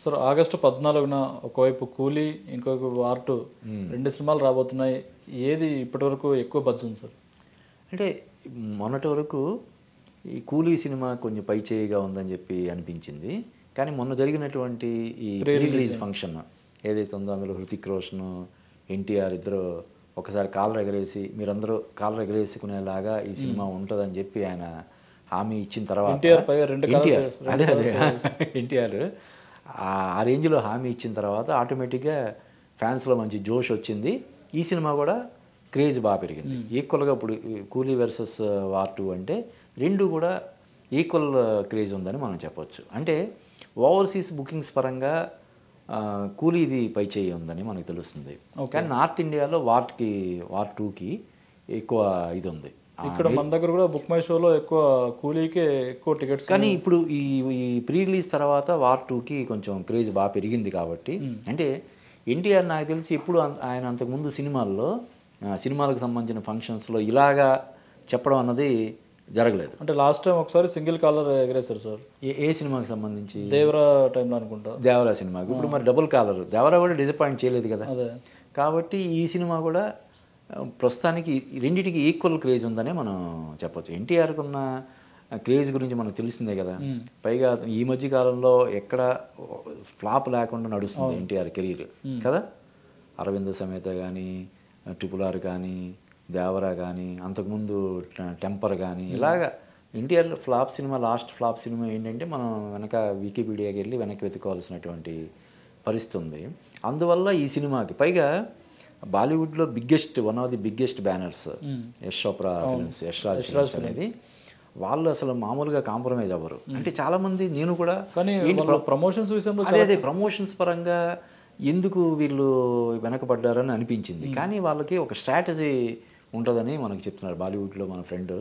Sir August 14న ఒకవైపు కూలీ ఇంకొక వార్ 2 రెండు సినిమాలు రాబోతున్నాయి. ఏది ఇప్పటివరకు ఎక్కువ బజ్ ఉంది సార్? అంటే మొన్నటి వరకు ఈ కూలీ సినిమా కొంచెం పైచేయిగా ఉందని చెప్పి అనిపించింది. కానీ మొన్న జరిగినటువంటి ఈ రిలీజ్ ఫంక్షన్ ఏదైతే ఉందో అందులో హృతిక్ రోషన్, ఎన్టీఆర్ ఇద్దరు ఒకసారి కాలర్ ఎగరేసి మీరందరూ కాలర్ ఎగరేసుకునేలాగా ఈ సినిమా ఉంటుందని చెప్పి ఆయన హామీ ఇచ్చిన తర్వాత ఎన్టీఆర్ ఆ రేంజ్లో హామీ ఇచ్చిన తర్వాత ఆటోమేటిక్గా ఫ్యాన్స్లో మంచి జోష్ వచ్చింది. ఈ సినిమా కూడా క్రేజ్ బాగా పెరిగింది. ఈక్వల్గా ఇప్పుడు కూలీ వర్సెస్ వార్ 2 అంటే రెండు కూడా ఈక్వల్ క్రేజ్ ఉందని మనం చెప్పొచ్చు. అంటే ఓవర్సీస్ బుకింగ్స్ పరంగా కూలీది పైచేయి ఉందని మనకు తెలుస్తుంది. కానీ నార్త్ ఇండియాలో వార్ 2కి ఎక్కువ ఇది ఉంది. ఇక్కడ మన దగ్గర కూడా బుక్ మై షోలో ఎక్కువ కూలీకే ఎక్కువ టికెట్స్. కానీ ఇప్పుడు ఈ ప్రీ రిలీజ్ తర్వాత వార్ 2కి కొంచెం క్రేజ్ బాగా పెరిగింది. కాబట్టి అంటే ఎన్టీఆర్ నాకు తెలిసి ఎప్పుడు ఆయన అంతకుముందు సినిమాలకు సంబంధించిన ఫంక్షన్స్లో ఇలాగా చెప్పడం అన్నది జరగలేదు. అంటే లాస్ట్ టైం ఒకసారి సింగిల్ కాలర్ ఎగరేశారు సార్. ఏ సినిమాకి సంబంధించి? దేవరా టైంలో అనుకుంటా. దేవరా సినిమాకి. ఇప్పుడు మరి డబుల్ కాలర్ దేవరా కూడా డిసప్పాయింట్ చేయలేదు కదా. కాబట్టి ఈ సినిమా కూడా ప్రస్తుతానికి రెండింటికి ఈక్వల్ క్రేజ్ ఉందనే మనం చెప్పొచ్చు. ఎన్టీఆర్కి ఉన్న క్రేజ్ గురించి మనకు తెలిసిందే కదా. పైగా ఈ మధ్య కాలంలో ఎక్కడ ఫ్లాప్ లేకుండా నడుస్తుంది ఎన్టీఆర్ కెరీర్ కదా. అరవింద సమేత కానీ, RRR కానీ, దేవరా కానీ, అంతకుముందు టెంపర్ కానీ, ఇలాగా ఎన్టీఆర్ లాస్ట్ ఫ్లాప్ సినిమా ఏంటంటే మనం వెనక వికీపీడియాకి వెళ్ళి వెనక్కి వెతుకోవాల్సినటువంటి పరిస్థితి ఉంది. అందువల్ల ఈ సినిమాకి పైగా బాలీవుడ్లో one of the biggest banners Yash Chopra films, Yash Raj అనేది వాళ్ళు అసలు మామూలుగా కాంప్రమైజ్ అవ్వరు. అంటే చాలామంది నేను కూడా ప్రమోషన్స్ విషయంలో అదే ప్రమోషన్స్ పరంగా ఎందుకు వీళ్ళు వెనకబడ్డారని అనిపించింది. కానీ వాళ్ళకి ఒక స్ట్రాటజీ ఉంటుందని మనకు చెప్తున్నారు బాలీవుడ్లో మన ఫ్రెండ్.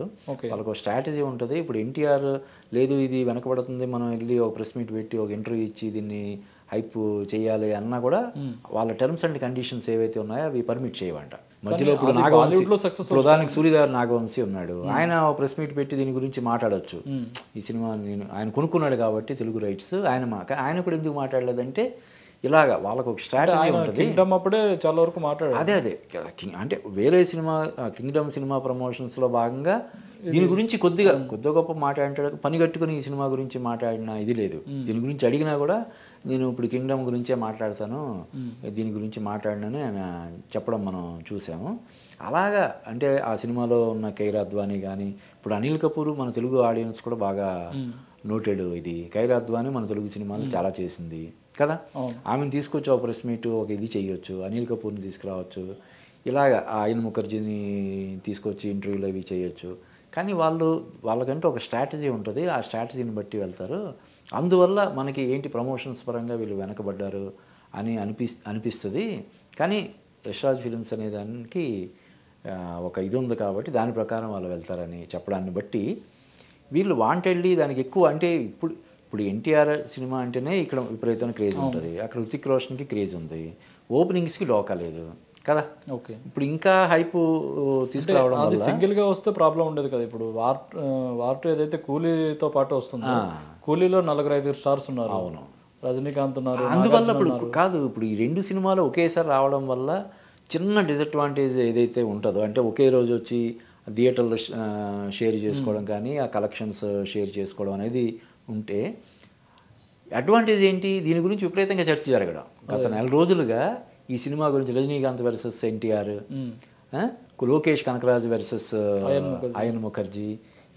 వాళ్ళకి ఒక స్ట్రాటజీ ఉంటుంది. ఇప్పుడు ఎన్టీఆర్ లేదు ఇది వెనకబడుతుంది, మనం వెళ్ళి ఒక ప్రెస్ మీట్ పెట్టి ఒక ఇంటర్వ్యూ ఇచ్చి దీన్ని హైప్ చేయాలి అన్నా కూడా వాళ్ళ టర్మ్స్ అండ్ కండిషన్స్ ఏవైతే ఉన్నాయో అవి పర్మిట్ చేయవంట. మధ్యలో ఇప్పుడు ఉదాహరణకి సూర్యదేవర్ నాగవంశీ ఉన్నాడు, ఆయన ప్రెస్ మీట్ పెట్టి దీని గురించి మాట్లాడొచ్చు. ఈ సినిమా ఆయన కొనుక్కున్నాడు కాబట్టి తెలుగు రైట్స్ ఆయన కూడా ఎందుకు మాట్లాడలేదంటే ఇలాగా వాళ్ళకు ఒక స్ట్రాటజీ ఉంటుంది. కింగ్డమ్ అప్పుడే చాలా వరకు మాట్లాడారు. అదే అంటే వేరే కింగ్డమ్ సినిమా ప్రమోషన్స్లో భాగంగా దీని గురించి కొద్దిగా గొప్ప మాట్లాడాడు. పని కట్టుకుని ఈ సినిమా గురించి మాట్లాడిన ఇది లేదు. దీని గురించి అడిగినా కూడా నేను ఇప్పుడు కింగ్డమ్ గురించే మాట్లాడతాను, దీని గురించి మాట్లాడినని ఆయన చెప్పడం మనం చూసాము. అలాగా అంటే ఆ సినిమాలో ఉన్న కైరా అద్వానీ కానీ, ఇప్పుడు అనిల్ కపూర్ మన తెలుగు ఆడియన్స్ కూడా బాగా నోటెడ్. ఇది కైరా అద్వానీ మన తెలుగు సినిమాలు చాలా చేసింది కదా. ఆమెను తీసుకొచ్చి ఒక ప్రెస్ మీట్ ఒక ఇది చేయొచ్చు, అనిల్ కపూర్ని తీసుకురావచ్చు, ఇలాగా అయన్ ముఖర్జీని తీసుకొచ్చి ఇంటర్వ్యూలు అవి చేయొచ్చు. కానీ వాళ్ళకంటే ఒక స్ట్రాటజీ ఉంటుంది, ఆ స్ట్రాటజీని బట్టి వెళ్తారు. అందువల్ల మనకి ఏంటి ప్రమోషన్స్ పరంగా వీళ్ళు వెనకబడ్డారు అని అనిపిస్తుంది. కానీ యశ్ రాజ్ ఫిల్మ్స్ అనే దానికి ఒక ఇది ఉంది కాబట్టి దాని ప్రకారం వాళ్ళు వెళ్తారని చెప్పడాన్ని బట్టి వీళ్ళు వాంటెడ్లీ దానికి ఎక్కువ అంటే ఇప్పుడు ఎన్టీఆర్ సినిమా అంటేనే ఇక్కడ విపరీతమైన క్రేజ్ ఉంటుంది. అక్కడ హృతిక్ రోషన్కి క్రేజ్ ఉంది, ఓపెనింగ్స్కి డోకా లేదు కదా. ఓకే, ఇప్పుడు ఇంకా హైప్ తీసుకురావడం అది సింగిల్ గా వస్తే ప్రాబ్లం ఉండేది కదా. ఇప్పుడు వార్ 2 ఏదైతే కూలీతో పాటు వస్తుందో, కూలీలో 4-5 స్టార్స్ ఉన్నారు. అవును, రజనీకాంత్ ఉన్నారు. అందువల్ల ఇప్పుడు ఈ రెండు సినిమాలు ఒకేసారి రావడం వల్ల చిన్న డిసడ్వాంటేజ్ ఏదైతే ఉంటుందో, అంటే ఒకే రోజు వచ్చి థియేటర్లో షేర్ చేసుకోవడం కానీ ఆ కలెక్షన్స్ షేర్ చేసుకోవడం అనేది ఉంటే అడ్వాంటేజ్ ఏంటి, దీని గురించి విపరీతంగా చర్చ జరగడం. గత 4 రోజులుగా ఈ సినిమా గురించి రజనీకాంత్ వర్సెస్ ఎన్టీఆర్, లోకేష్ కనకరాజ్ వర్సెస్ అయన్ ముఖర్జీ,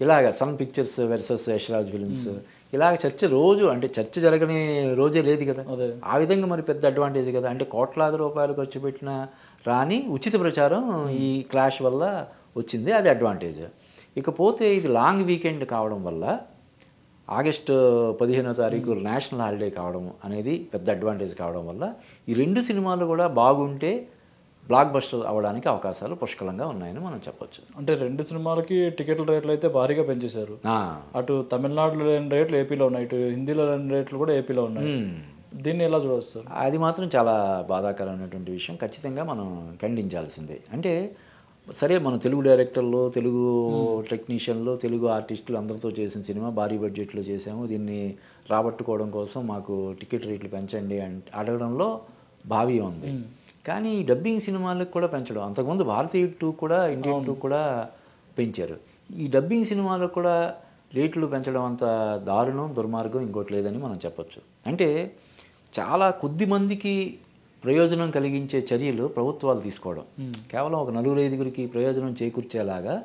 ఇలాగ Sun Pictures versus Yash Raj Films, ఇలాగ చర్చ జరగని రోజే లేదు కదా. ఆ విధంగా మరి పెద్ద అడ్వాంటేజ్ కదా. అంటే కోట్లాది రూపాయలు ఖర్చు పెట్టిన రాని ఉచిత ప్రచారం ఈ క్లాష్ వల్ల వచ్చింది, అది అడ్వాంటేజ్. ఇకపోతే ఇది లాంగ్ వీకెండ్ కావడం వల్ల ఆగస్టు 15వ తారీఖు నేషనల్ హాలిడే కావడం అనేది పెద్ద అడ్వాంటేజ్ కావడం వల్ల ఈ రెండు సినిమాలు కూడా బాగుంటే బ్లాక్ బస్టర్ అవ్వడానికి అవకాశాలు పుష్కలంగా ఉన్నాయని మనం చెప్పొచ్చు. అంటే రెండు సినిమాలకి టికెట్ల రేట్లు అయితే భారీగా పెంచేశారు. అటు తమిళనాడులో లేని రేట్లు ఏపీలో ఉన్నాయి, ఇటు హిందీలో లేని రేట్లు కూడా ఏపీలో ఉన్నాయి. దీన్ని ఎలా చూడవచ్చు సార్? అది మాత్రం చాలా బాధాకరమైనటువంటి విషయం, ఖచ్చితంగా మనం ఖండించాల్సిందే. అంటే సరే మన తెలుగు డైరెక్టర్లు, తెలుగు టెక్నీషియన్లు, తెలుగు ఆర్టిస్టులు అందరితో చేసిన సినిమా భారీ బడ్జెట్లో చేసాము, దీన్ని రాబట్టుకోవడం కోసం మాకు టికెట్ రేట్లు పెంచండి అంటే అడగడంలో భావ్యం ఉంది. కానీ ఈ డబ్బింగ్ సినిమాలకు కూడా పెంచడం, అంతకుముందు భారతీయ 2 కూడా ఇండియన్ 2 కూడా పెంచారు. ఈ డబ్బింగ్ సినిమాలకు కూడా రేట్లు పెంచడం అంత దారుణం, దుర్మార్గం ఇంకోటి లేదని మనం చెప్పొచ్చు. అంటే చాలా కొద్ది మందికి ప్రయోజనం కలిగించే చర్యలు ప్రభుత్వాలు తీసుకోవడం, కేవలం ఒక 4-5 ప్రయోజనం చేకూర్చేలాగా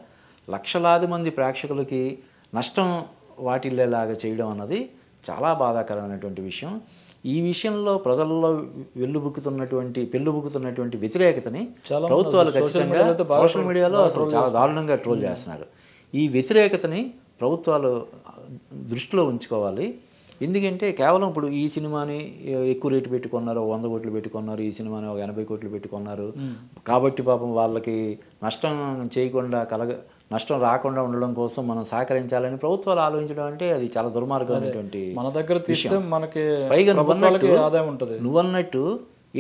లక్షలాది మంది ప్రేక్షకులకి నష్టం వాటిల్లేలాగా చేయడం అన్నది చాలా బాధాకరమైనటువంటి విషయం. ఈ విషయంలో ప్రజల్లో పెళ్ళుబుక్కుతున్నటువంటి వ్యతిరేకతని ప్రభుత్వాలు ఖచ్చితంగా సోషల్ మీడియాలో అసలు చాలా దారుణంగా ట్రోల్ చేస్తున్నారు. ఈ వ్యతిరేకతని ప్రభుత్వాలు దృష్టిలో ఉంచుకోవాలి. ఎందుకంటే కేవలం ఇప్పుడు ఈ సినిమాని ఎక్కువ రేటు పెట్టుకున్నారు, 100 కోట్లు పెట్టుకున్నారు, ఈ సినిమాని 80 కోట్లు పెట్టుకున్నారు కాబట్టి పాపం వాళ్ళకి నష్టం రాకుండా ఉండడం కోసం మనం సహకరించాలని ప్రభుత్వాలు ఆలోచించడం అంటే అది చాలా దుర్మార్గమైనటువంటి మన దగ్గర తీస్తే మనకి పైగా ఆదాయం ఉంటుంది. నువ్వన్నట్టు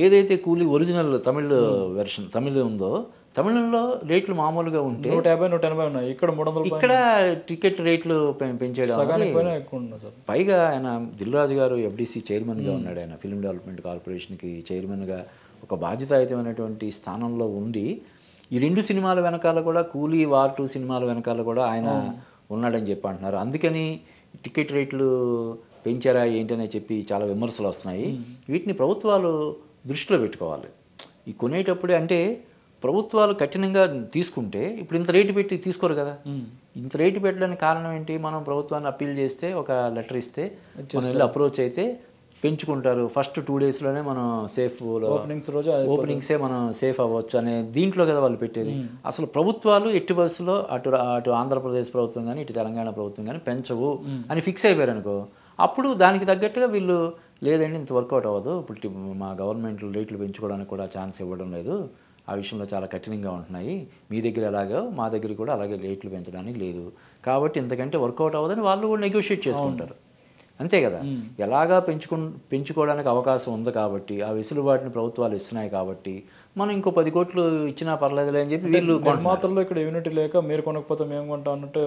ఏదైతే కూలీ ఒరిజినల్ తమిళ ఉందో, తమిళంలో రేట్లు మామూలుగా ఉంటే 150-180 ఉన్నాయి, ఇక్కడ 300. ఇక్కడ టికెట్ రేట్లు పెంచేయడం. పైగా ఆయన దిల్ రాజు గారు FDC చైర్మన్గా ఉన్నాడు, ఆయన ఫిల్మ్ డెవలప్మెంట్ కార్పొరేషన్కి చైర్మన్గా ఒక బాధ్యతాయుతమైనటువంటి స్థానంలో ఉండి ఈ 2 సినిమాల వెనకాల కూడా కూలీ వార్ 2 సినిమాల వెనకాల కూడా ఆయన ఉన్నాడని చెప్పి అంటున్నారు. అందుకని టికెట్ రేట్లు పెంచారా ఏంటనే చెప్పి చాలా విమర్శలు వస్తున్నాయి. వీటిని ప్రభుత్వాలు దృష్టిలో పెట్టుకోవాలి. ఈ కొనేటప్పుడే అంటే ప్రభుత్వాలు కఠినంగా తీసుకుంటే ఇప్పుడు ఇంత రేటు పెట్టి తీసుకోరు కదా. ఇంత రేటు పెట్టడానికి కారణం ఏంటి? మనం ప్రభుత్వాన్ని అప్పీల్ చేస్తే, ఒక లెటర్ ఇస్తే, మనం వెళ్ళి అప్రోచ్ అయితే పెంచుకుంటారు. ఫస్ట్ 2 డేస్లోనే మనం ఓపెనింగ్సే మనం సేఫ్ అవ్వచ్చు అనే దీంట్లో కదా వాళ్ళు పెట్టేది. అసలు ప్రభుత్వాలు ఎట్టి బస్సులో అటు ఆంధ్రప్రదేశ్ ప్రభుత్వం కానీ ఇటు తెలంగాణ ప్రభుత్వం కానీ పెంచవు అని ఫిక్స్ అయిపోయారు అనుకో, అప్పుడు దానికి తగ్గట్టుగా వీళ్ళు లేదండి ఇంత వర్కౌట్ అవ్వదు, ఇప్పుడు మా గవర్నమెంట్ రేట్లు పెంచుకోవడానికి కూడా ఛాన్స్ ఇవ్వడం లేదు, ఆ విషయంలో చాలా కఠినంగా ఉంటున్నాయి, మీ దగ్గర ఎలాగో మా దగ్గర కూడా అలాగే రేట్లు పెంచడానికి లేదు కాబట్టి ఇంతకంటే వర్కౌట్ అవ్వదని వాళ్ళు కూడా నెగోషియేట్ చేసుకుంటారు. అంతే కదా. ఎలాగా పెంచుకోవడానికి అవకాశం ఉంది కాబట్టి, ఆ వెసులుబాటుని ప్రభుత్వాలు ఇస్తున్నాయి కాబట్టి మనం ఇంకో 10 కోట్లు ఇచ్చినా పర్లేదులే అని చెప్పి వీళ్ళు మాత్రలో ఇక్కడ యూనిటీ లేక మీరు కొనకపోతే మేము కొంటాం అన్నట్టు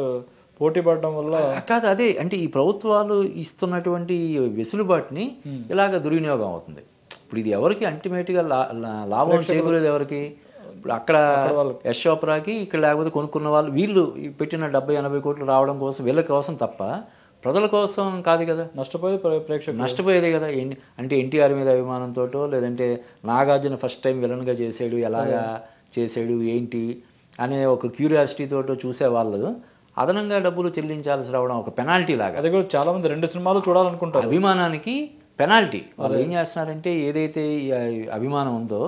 పోటీ పడడం వల్ల కాదు. అదే అంటే ఈ ప్రభుత్వాలు ఇస్తున్నటువంటి వెసులుబాటుని ఇలాగ దుర్వినియోగం అవుతుంది. ఇప్పుడు ఇది ఎవరికి అల్టిమేట్గా లాభం చేకూరేది ఎవరికి? ఇప్పుడు అక్కడ యశ్ చోప్రాకి, ఇక్కడ లేకపోతే కొనుక్కున్న వాళ్ళు వీళ్ళు పెట్టిన 70-80 కోట్లు రావడం కోసం వీళ్ళ కోసం తప్ప ప్రజల కోసం కాదు కదా. నష్టపోయేదే కదా. అంటే ఎన్టీఆర్ మీద అభిమానంతో, లేదంటే నాగార్జున ఫస్ట్ టైం విలన్గా చేసాడు, ఎలాగా చేసాడు ఏంటి అనే ఒక క్యూరియాసిటీ తోటో చూసేవాళ్ళు అదనంగా డబ్బులు చెల్లించాల్సి రావడం ఒక పెనాల్టీ లాగా. అది కూడా చాలా మంది 2 సినిమాలు చూడాలనుకుంటారు. అభిమానానికి పెనాల్టీ. వాళ్ళు ఏం చేస్తున్నారంటే ఏదైతే అభిమానం ఉందో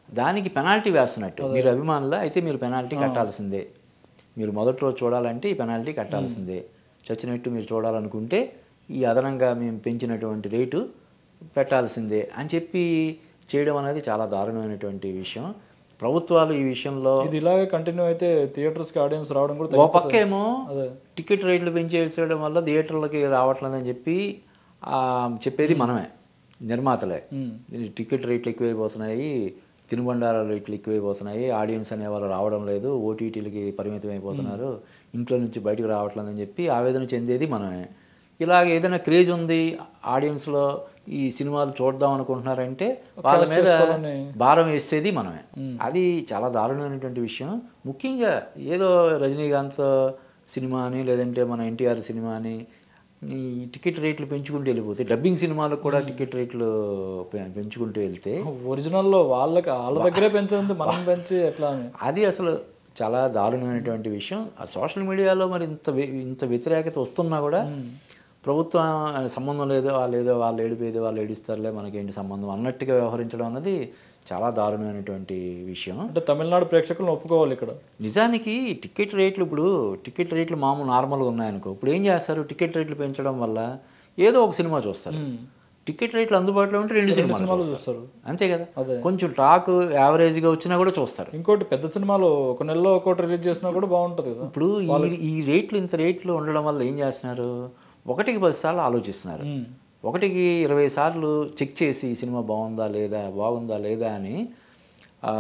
దానికి పెనాల్టీ వేస్తున్నట్టు, మీరు అభిమానులా అయితే మీరు పెనాల్టీ కట్టాల్సిందే, మీరు మొదటి రోజు చూడాలంటే ఈ పెనాల్టీ కట్టాల్సిందే, చచ్చినట్టు మీరు చూడాలనుకుంటే ఈ అదనంగా మేము పెంచినటువంటి రేటు పెట్టాల్సిందే అని చెప్పి చేయడం అనేది చాలా దారుణమైనటువంటి విషయం. ప్రభుత్వాలు ఈ విషయంలో ఇది ఇలాగే కంటిన్యూ అయితే థియేటర్స్కి ఆడియన్స్ రావడం కూడా, ఓ పక్క ఏమో టికెట్ రేట్లు పెంచేయడం వల్ల థియేటర్లకి రావట్లేదని చెప్పి చెప్పేది మనమే, నిర్మాతలే. టికెట్ రేట్లు ఎక్కువైపోతున్నాయి, తినుబండారాల రేట్లు ఎక్కువైపోతున్నాయి, ఆడియన్స్ అనేవాళ్ళు రావడం లేదు, ఓటీటీలకి పరిమితం అయిపోతున్నారు, ఇంట్లో నుంచి బయటకు రావట్లేదని చెప్పి ఆవేదన చెందేది మనమే. ఇలాగ ఏదైనా క్రేజ్ ఉంది ఆడియన్స్లో, ఈ సినిమాలు చూద్దాం అనుకుంటున్నారంటే వాళ్ళ మీద భారం వేసేది మనమే. అది చాలా దారుణమైనటువంటి విషయం. ముఖ్యంగా ఏదో రజనీకాంత్ సినిమా అని, లేదంటే మన ఎన్టీఆర్ సినిమా అని ఈ టికెట్ రేట్లు పెంచుకుంటూ వెళ్ళిపోతే, డబ్బింగ్ సినిమాలకు కూడా టికెట్ రేట్లు పెంచుకుంటూ వెళ్తే ఒరిజినల్లో వాళ్ళ దగ్గరే పెంచుంది, మనం పెంచి ఎట్లా అని, అది అసలు చాలా దారుణమైనటువంటి విషయం. ఆ సోషల్ మీడియాలో మరి ఇంత వ్యతిరేకత వస్తున్నా కూడా ప్రభుత్వం సంబంధం లేదు, వాళ్ళు ఏడిపోయేది వాళ్ళు ఏడిస్తారులే, మనకేంటి సంబంధం అన్నట్టుగా వ్యవహరించడం అన్నది చాలా దారుణమైనటువంటి విషయం. అంటే తమిళనాడు ప్రేక్షకులను ఒప్పుకోవాలి ఇక్కడ. నిజానికి టికెట్ రేట్లు మామూలు నార్మల్గా ఉన్నాయనుకో, ఇప్పుడు ఏం చేస్తారు, టికెట్ రేట్లు పెంచడం వల్ల ఏదో ఒక సినిమా చూస్తారు, టికెట్ రేట్లు అందుబాటులో ఉంటే 2 సినిమాలు చూస్తారు, అంతే కదా. కొంచెం టాక్ యావరేజ్గా వచ్చినా కూడా చూస్తారు. ఇంకోటి పెద్ద సినిమాలు ఒక నెలలో ఒకటి రిలీజ్ చేసినా కూడా బాగుంటుంది కదా. ఇప్పుడు ఈ ఇంత రేట్లు ఉండడం వల్ల ఏం చేస్తున్నారు, 1కి 10 సార్లు ఆలోచిస్తున్నారు, 1కి 20 సార్లు చెక్ చేసి ఈ సినిమా బాగుందా లేదా అని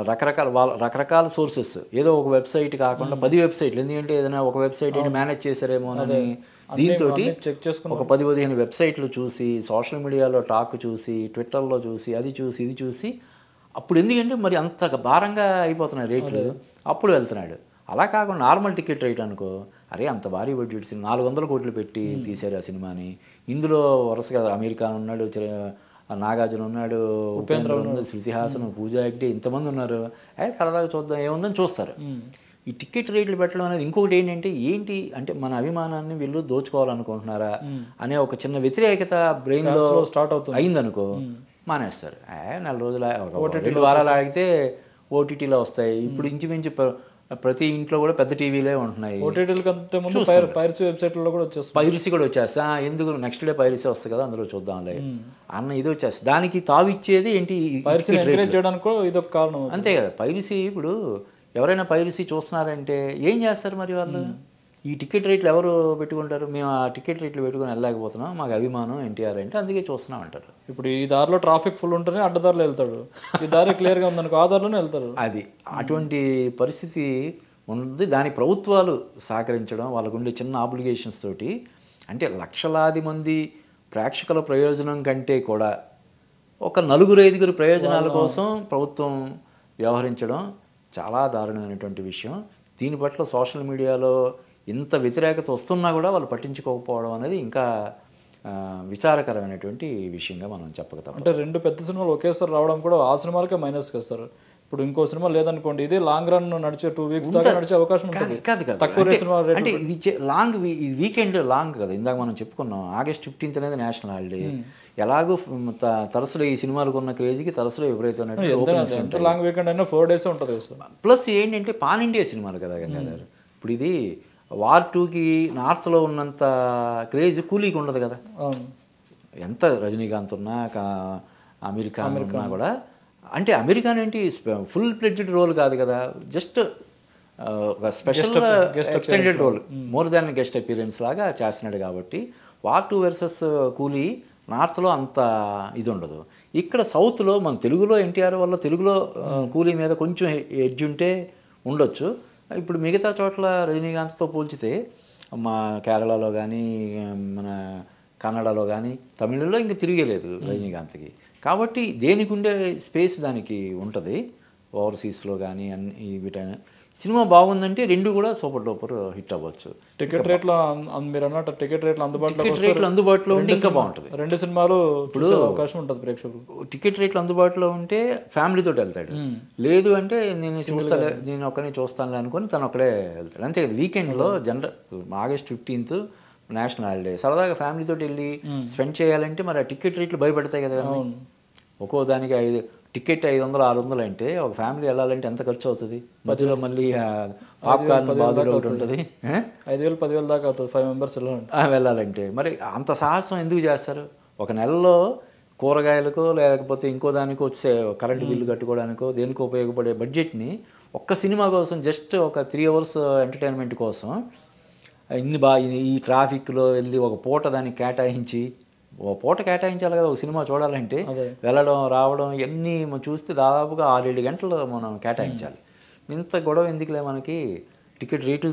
రకరకాల సోర్సెస్, ఏదో ఒక వెబ్సైట్ కాకుండా 10 వెబ్సైట్లు, ఎందుకంటే ఏదైనా ఒక వెబ్సైట్ మేనేజ్ చేశారేమో అని దీంతో చెక్ చేసుకుని ఒక 10-15 వెబ్సైట్లు చూసి, సోషల్ మీడియాలో టాక్ చూసి, ట్విట్టర్లో చూసి, అది చూసి ఇది చూసి, అప్పుడు ఎందుకంటే మరి అంత భారంగా అయిపోతున్నాయి రేట్లు, అప్పుడు వెళ్తున్నాడు. అలా కాకుండా నార్మల్ టికెట్ రేట్ అనుకో, అరే అంత భారీ బడ్జెట్ సినిమా 400 కోట్లు పెట్టి తీశారు ఆ సినిమాని, ఇందులో వరుసగా అమీర్ ఖాన్ ఉన్నాడు, నాగార్జున ఉన్నాడు, ఉపేంద్ర ఉన్నాడు, శృతి హాసన్, పూజా హెగ్డే, ఇంతమంది ఉన్నారు. సరదాగా చూద్దాం ఏముందని చూస్తారు. ఈ టికెట్ రేట్లు పెట్టడం అనేది ఇంకొకటి ఏంటి అంటే మన అభిమానాన్ని వీళ్ళు దోచుకోవాలనుకుంటున్నారా అనే ఒక చిన్న వ్యతిరేకత బ్రెయిన్లో స్టార్ట్ అవుతుంది. అయిందనుకో మానేస్తారు. 4 రోజులు 2 వారాలు ఆగితే ఓటీటీలో వస్తాయి. ఇప్పుడు ఇంచుమించు ప్రతి ఇంట్లో కూడా పెద్ద టీవీలే ఉంటున్నాయి. ఓటీటీల కంటే ముందు పైరసీ వెబ్సైట్లలో కూడా వచ్చేస్తుంది. పైరసీ కూడా వచ్చేస్తా, ఎందుకు నెక్స్ట్ డే పైరసీ వస్తుంది కదా, అందులో చూద్దాంలే అన్న ఇది వచ్చేస్తుంది. దానికి తావిచ్చేది ఏంటి, చేయడానికి ఇది ఒక కారణం. అంతే కదా. పైరసీ ఇప్పుడు ఎవరైనా పైరసీ చూస్తున్నారంటే ఏం చేస్తారు మరి వాళ్ళు? ఈ టికెట్ రేట్లు ఎవరు పెట్టుకుంటారు? మేము ఆ టికెట్ రేట్లు పెట్టుకుని వెళ్ళలేకపోతున్నాం, మాకు అభిమానం ఎన్టీఆర్ అంటే అందుకే చూస్తున్నాం అంటారు. ఇప్పుడు ఈ దారిలో ట్రాఫిక్ ఫుల్ ఉంటేనే అడ్డదారిలో వెళ్తాడు, ఈ దారి క్లియర్గా ఉందనుకో ఆ దారిలోనే వెళ్తారు. అది అటువంటి పరిస్థితి ఉంది. దాని ప్రభుత్వాలు సహకరించడం, వాళ్ళకు ఉండే చిన్న ఆబ్లిగేషన్స్ తోటి, అంటే లక్షలాది మంది ప్రేక్షకుల ప్రయోజనం కంటే కూడా ఒక 4-5 ప్రయోజనాల కోసం ప్రభుత్వం వ్యవహరించడం చాలా దారుణమైనటువంటి విషయం. దీని పట్ల సోషల్ మీడియాలో ఇంత వ్యతిరేకత వస్తున్నా కూడా వాళ్ళు పట్టించుకోకపోవడం అనేది ఇంకా విచారకరమైనటువంటి విషయంగా మనం చెప్పగలం. అంటే 2 పెద్ద సినిమాలు ఒకేసారి రావడం కూడా ఆ సినిమాలకే మైనస్ చేస్తారు. ఇప్పుడు ఇంకో సినిమా లేదనుకోండి, ఇది లాంగ్ రన్ నడిచే 2 వీక్స్ దాకా నడిచే అవకాశం ఉంటుంది. తక్కువ సినిమా అంటే ఇది లాంగ్ వీకెండ్ లాంగ్ కదా. ఇందాక మనం చెప్పుకున్నాం August 15th అనేది నేషనల్ హాలిడే. ఎలాగో తరచుగా ఈ సినిమాలకు ఉన్న క్రేజీకి తరచుగా విపరీతమైన లాంగ్ వీకెండ్ అయినా 4 days ఉంటుంది. ప్లస్ ఏంటంటే పాన్ ఇండియా సినిమాలు కదా గంగాధర్. ఇప్పుడు ఇది వార్ 2కి నార్త్లో ఉన్నంత క్రేజ్ కూలీకి ఉండదు కదా. ఎంత రజనీకాంత్ ఉన్నా, అమీర్ ఖాన్ ఉన్నా కూడా, అంటే అమెరికన్ ఏంటి ఫుల్ ప్లెడ్జ్డ్ రోల్ కాదు కదా, జస్ట్ ఒక special extended role, more than guest appearance లాగా చేస్తున్నాడు. కాబట్టి వార్ 2 వర్సెస్ కూలీ నార్త్లో అంత ఇది ఉండదు. ఇక్కడ సౌత్లో మన తెలుగులో ఎన్టీఆర్ వల్ల తెలుగులో కూలీ మీద కొంచెం ఎడ్జ్ ఉంటే ఉండొచ్చు. ఇప్పుడు మిగతా చోట్ల రజనీకాంత్తో పోల్చితే మా కేరళలో కానీ, మన కన్నడలో కానీ, తమిళలో ఇంకా తిరిగేలేదు రజనీకాంత్కి. కాబట్టి దేనికి ఉండే స్పేస్ దానికి ఉంటుంది. ఓవర్సీస్లో కానీ అన్ని వీటైనా సినిమా బాగుందంటే 2 కూడా సూపర్ డూపర్ హిట్ అవ్వచ్చు. టికెట్ రేట్లో మీరు అన్నట్టు టికెట్ రేట్లు అందుబాటులో ఉంటే ఇంకా బాగుంటుంది. 2 సినిమాలు ఇప్పుడు అవకాశం ఉంటుంది ప్రేక్షకులు. టికెట్ రేట్లు అందుబాటులో ఉంటే ఫ్యామిలీతో వెళ్తాడు. లేదు అంటే నేను ఒక్కనే చూస్తానులే అనుకుని తను ఒక్కడే వెళ్తాడు. అంతే కదా. వీకెండ్లో August 15th నేషనల్ హాలిడే, సరదాగా ఫ్యామిలీతో వెళ్ళి స్పెండ్ చేయాలంటే మరి ఆ టికెట్ రేట్లు భయపడతాయి కదా. ఒక్కో దానికి టికెట్ 500-600 అంటే ఒక ఫ్యామిలీ వెళ్ళాలంటే ఎంత ఖర్చు అవుతుంది? మధ్యలో మళ్ళీ పాప్కార్న్ బాధలు ఒకటి ఉంటుంది. 5,000-10,000 దాకా అవుతుంది 5 members వెళ్ళాలంటే. మరి అంత సాహసం ఎందుకు చేస్తారు? ఒక నెలలో కూరగాయలకో లేకపోతే ఇంకో దానికో వచ్చే కరెంటు బిల్లు కట్టుకోవడానికో దేనికో ఉపయోగపడే బడ్జెట్ని ఒక్క సినిమా కోసం, జస్ట్ ఒక 3 hours ఎంటర్టైన్మెంట్ కోసం ఈ ట్రాఫిక్లో వెళ్ళి ఒక పూట దానికి కేటాయించి, ఓ పూట కేటాయించాలి కదా ఒక సినిమా చూడాలంటే. వెళ్ళడం రావడం ఇవన్నీ మనం చూస్తే దాదాపుగా 6-7 గంటలు మనం కేటాయించాలి. ఇంత గొడవ ఎందుకులే మనకి, టికెట్ రేట్లు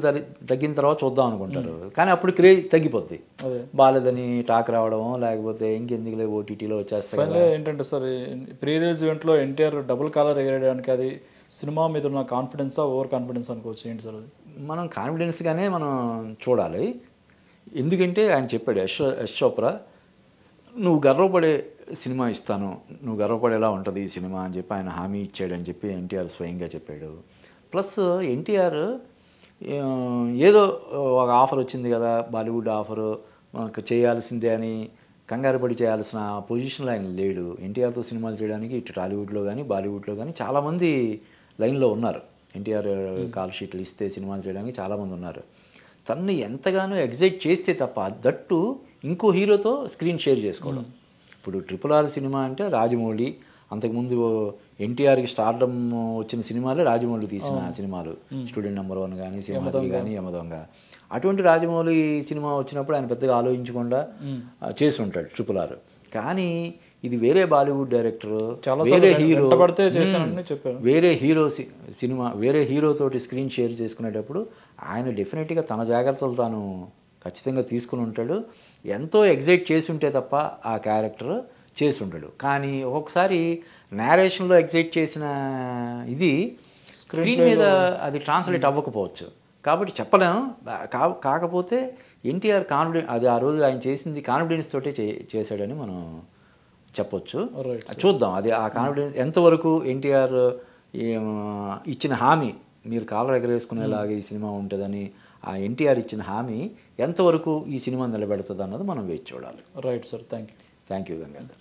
తగ్గిన తర్వాత చూద్దాం అనుకుంటారు. కానీ అప్పుడు క్రేజ్ తగ్గిపోద్ది, బాలేదని టాక్ రావడం, లేకపోతే ఇంకెందుకులే ఓటీటీలో వచ్చేస్తాయి. ఏంటంటే సార్, ప్రీ రిలీజ్ ఈవెంట్లో ఎన్టీఆర్ డబుల్ కాలర్ ఎగరేయడానికి అది సినిమా మీద ఉన్న కాన్ఫిడెన్సా ఓవర్ కాన్ఫిడెన్స్ అనుకోవచ్చు? ఏంటి సార్ అది? మనం కాన్ఫిడెన్స్గానే మనం చూడాలి. ఎందుకంటే ఆయన చెప్పాడు, యశ్ చోప్రా, నువ్వు గర్వపడే సినిమా ఇస్తాను, నువ్వు గర్వపడేలా ఉంటుంది ఈ సినిమా అని చెప్పి ఆయన హామీ ఇచ్చాడని చెప్పి ఎన్టీఆర్ స్వయంగా చెప్పాడు. ప్లస్ ఎన్టీఆర్ ఏదో ఒక ఆఫర్ వచ్చింది కదా, బాలీవుడ్ ఆఫరు మనకు చేయాల్సిందే అని కంగారు పడి చేయాల్సిన పొజిషన్లో ఆయన లేడు. ఎన్టీఆర్తో సినిమాలు చేయడానికి ఇటు టాలీవుడ్లో కానీ బాలీవుడ్లో కానీ చాలామంది లైన్లో ఉన్నారు. ఎన్టీఆర్ కాల్ షీట్లు ఇస్తే సినిమాలు చేయడానికి చాలామంది ఉన్నారు. తనని ఎంతగానో ఎగ్జైట్ చేస్తే తప్ప, దట్టు ఇంకో హీరోతో స్క్రీన్ షేర్ చేసుకోవడం. ఇప్పుడు RRR సినిమా అంటే రాజమౌళి, అంతకుముందు ఎన్టీఆర్కి స్టార్డమ్ వచ్చిన సినిమాలే రాజమౌళి తీసిన సినిమాలు, స్టూడెంట్ నెంబర్ 1 కానీ, సింహాద్రి కానీ, యమదొంగ. అటువంటి రాజమౌళి సినిమా వచ్చినప్పుడు ఆయన పెద్దగా ఆలోచించకుండా చేసి ఉంటాడు RRR. కానీ ఇది వేరే బాలీవుడ్ డైరెక్టర్, చాలా వేరే హీరో, పడితే చేశానని చెప్పారు. వేరే హీరో సినిమా వేరే హీరోతోటి స్క్రీన్ షేర్ చేసుకునేటప్పుడు ఆయన డెఫినెట్గా తన జాగ్రత్తలు తాను ఖచ్చితంగా తీసుకుని ఉంటాడు. ఎంతో ఎగ్జైట్ చేసి ఉంటే తప్ప ఆ క్యారెక్టర్ చేసి ఉంటాడు. కానీ ఒక్కొక్కసారి నేరేషన్లో ఎగ్జైట్ చేసిన ఇది స్క్రీన్ మీద అది ట్రాన్స్లేట్ అవ్వకపోవచ్చు. కాబట్టి చెప్పలేము. కాకపోతే ఎన్టీఆర్ కాన్ఫిడెన్స్, అది ఆ రోజు ఆయన చేసింది కాన్ఫిడెన్స్ తోటే చేశాడని మనం చెప్పొచ్చు. చూద్దాం అది ఆ కాన్ఫిడెన్స్ ఎంతవరకు ఎన్టీఆర్ ఇచ్చిన హామీ, మీరు కాలర్ ఎగరేసుకునేలాగా ఈ సినిమా ఉంటుందని ఆ ఎన్టీఆర్ ఇచ్చిన హామీ ఎంతవరకు ఈ సినిమా నిలబెడుతుంది అన్నది మనం వేచి చూడాలి. Right sir, thank you. Thank you Gangadhar.